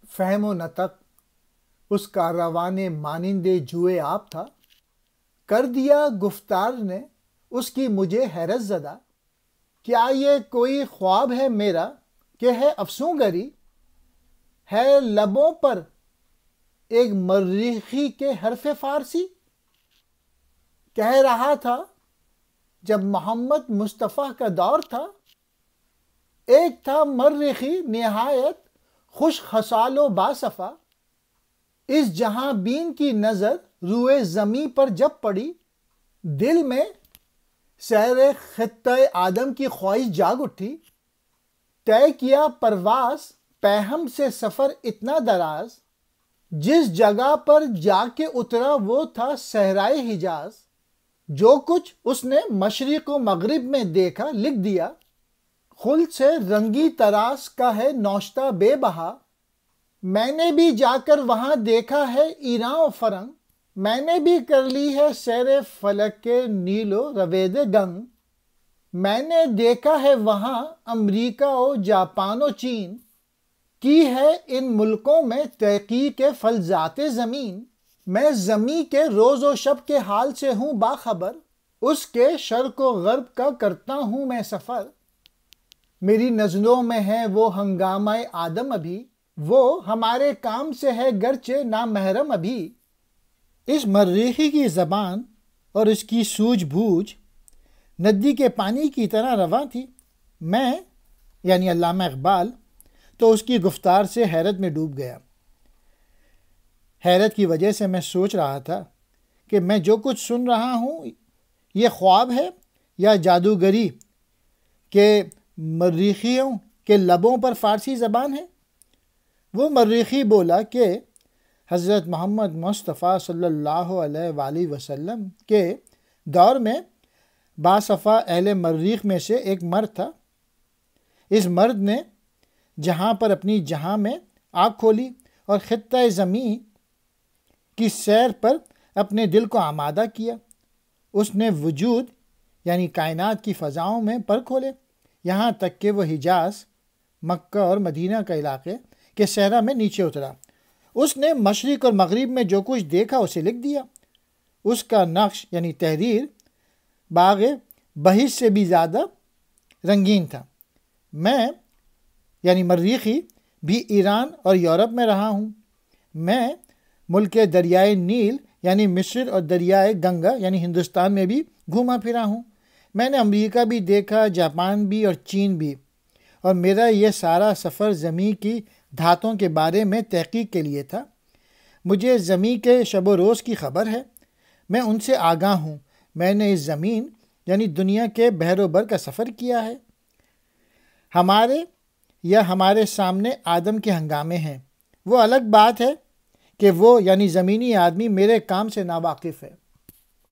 فہم و نطق اس کا روانے مانند جوئے آپ تھا، کر دیا گفتار نے اس کی مجھے حیرت زدہ۔ کیا یہ کوئی خواب ہے میرا کہ ہے افسوں گری؟ ہے لبوں پر ایک مریخی کے حرف فارسی؟ کہہ رہا تھا جب محمد مصطفیٰ کا دور تھا، ایک تھا مریخی نہایت خوش خصال و باصفا۔ اس جہاں بین کی نظر روئے زمیں پر جب پڑی، دل میں سیر خطہ آدم کی خواہش جاگ اٹھی۔ طے کیا پرواز پیہم سے سفر اتنا دراز، جس جگہ پر جا کے اترا وہ تھا صحرائے حجاز۔ جو کچھ اس نے مشرق و مغرب میں دیکھا لکھ دیا، خلد سے رنگی تراس کا ہے نوشتہ بے بہا۔ میں نے بھی جا کر وہاں دیکھا ہے ایران و فرنگ، میں نے بھی کر لی ہے سیر فلک کے نیل و روید گنگ۔ میں نے دیکھا ہے وہاں امریکہ و جاپان و چین، کی ہے ان ملکوں میں تحقیق فلزات زمین۔ میں زمیں کے روز و شب کے حال سے ہوں باخبر، اس کے شرق و غرب کا کرتا ہوں میں سفر۔ میری نظروں میں ہے وہ ہنگامہ آدم ابھی، وہ ہمارے کام سے ہے گرچہ نامحرم ابھی۔ اس مریخی کی زبان اور اس کی سوجھ بوجھ ندی کے پانی کی طرح رواں تھی۔ میں یعنی علامہ اقبال تو اس کی گفتار سے حیرت میں ڈوب گیا۔ حیرت کی وجہ سے میں سوچ رہا تھا کہ میں جو کچھ سن رہا ہوں یہ خواب ہے یا جادوگری کہ مریخیوں کے لبوں پر فارسی زبان ہے۔ وہ مریخی بولا کہ حضرت محمد مصطفیٰ صلی اللہ علیہ وآلہ وسلم کے دور میں باصفا اہل مریخ میں سے ایک مرد تھا۔ اس مرد نے جہاں پر اپنی جہاں میں آنکھ کھولی اور خطہ زمین کی سیر پر اپنے دل کو آمادہ کیا۔ اس نے وجود یعنی کائنات کی فضاؤں میں پر کھولے، یہاں تک کہ وہ حجاز، مکہ اور مدینہ کا علاقے کے صحرا میں نیچے اترا۔ اس نے مشرق اور مغرب میں جو کچھ دیکھا اسے لکھ دیا۔ اس کا نقش یعنی تحریر باغ بہشت سے بھی زیادہ رنگین تھا۔ میں یعنی مریخی بھی ایران اور یورپ میں رہا ہوں۔ میں ملک دریائے نیل یعنی مصر اور دریائے گنگا یعنی ہندوستان میں بھی گھوما پھرا ہوں۔ میں نے امریکہ بھی دیکھا، جاپان بھی اور چین بھی، اور میرا یہ سارا سفر زمیں کی دھاتوں کے بارے میں تحقیق کے لیے تھا۔ مجھے زمیں کے شب و روز کی خبر ہے، میں ان سے آگاہ ہوں۔ میں نے اس زمین یعنی دنیا کے بحر و بر کا سفر کیا ہے۔ ہمارے سامنے آدم کے ہنگامے ہیں۔ وہ الگ بات ہے کہ وہ یعنی زمینی آدمی میرے کام سے ناواقف ہے۔